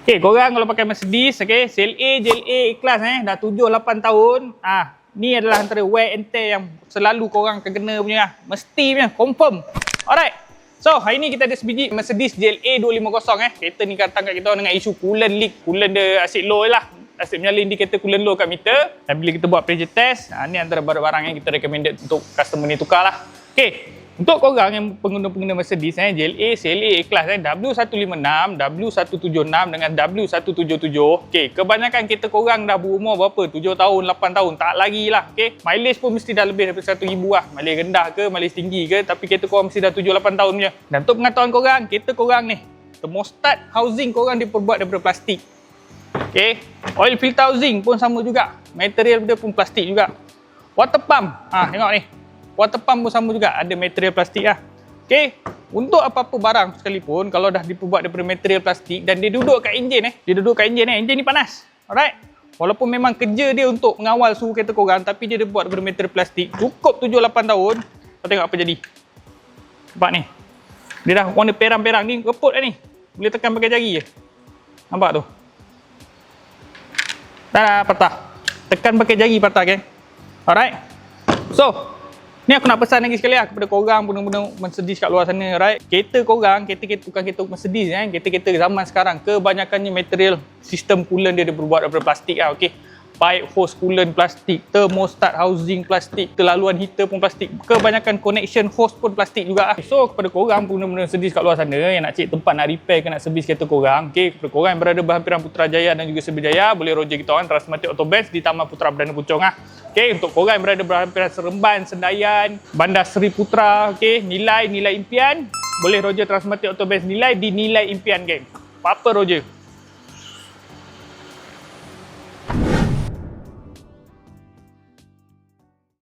Okay, korang kalau pakai Mercedes, okay, CLA, JLA, ikhlas dah 7-8 tahun. Ni adalah antara wear and tear yang selalu korang akan kena punya. Mesti punya, confirm. Alright. So, hari ni kita ada sebiji Mercedes JLA 250 Kereta ni datang kat kita dengan isu coolant leak. Coolant dia asyik low lah. Asyik menyala indikator coolant low kat meter. Dan bila kita buat pressure test, ni antara barang-barang yang kita recommended untuk customer ni tukar lah. Okay. Untuk korang yang pengguna-pengguna Mercedes JLA, CLA kelas W156, W176 dengan W177. Okey, kebanyakan kereta korang dah berumur berapa? 7 tahun, 8 tahun, tak lagi lah. Okey, mileage pun mesti dah lebih daripada 1,000 lah. Mileage rendah ke, mileage tinggi ke, tapi kereta korang mesti dah 7-8 tahun punya. Dan untuk pengetahuan korang, kereta korang ni, thermostat housing korang diperbuat daripada plastik. Okey, oil filter housing pun sama juga. Material dia pun plastik juga. Water pump, tengok ni. Water pump pun sama juga, ada material plastik lah. Okay, untuk apa-apa barang sekalipun, kalau dah diperbuat daripada material plastik dan dia duduk kat enjin enjin ni panas. Alright? Walaupun memang kerja dia untuk mengawal suhu kereta korang, tapi dia dibuat daripada material plastik, cukup 7-8 tahun, kau tengok apa jadi. Nampak ni? Dia dah warna perang-perang ni, reput dah ni. Boleh tekan pakai jari je. Nampak tu? Dah patah. Tekan pakai jari patah, kan? Alright? So, ni aku nak pesan lagi sekali lah kepada korang pengguna Mercedes kat luar sana, right? Kereta korang, kereta-kereta bukan kereta Mercedes kereta-kereta zaman sekarang kebanyakannya material sistem coolant dia diperbuat daripada plastik lah, okey. Pipe hose coolant plastik, thermostat housing plastik, terlaluan heater pun plastik, kebanyakan connection hose pun plastik juga lah. So kepada korang pengguna Mercedes kat luar sana yang nak cari tempat nak repair ke nak servis kereta korang, okey, kepada korang yang berada berhampiran Putrajaya dan juga Seberjaya, boleh roger kita orang Transmatic Autobase di Taman Putra Perdana Puchong lah. Okay, untuk korang yang berada berhampiran Seremban, Sendayan, Bandar Seri Putra, okay, Nilai impian, boleh roger Transmatic Autobase Nilai di Nilai impian, geng. Apa-apa roger.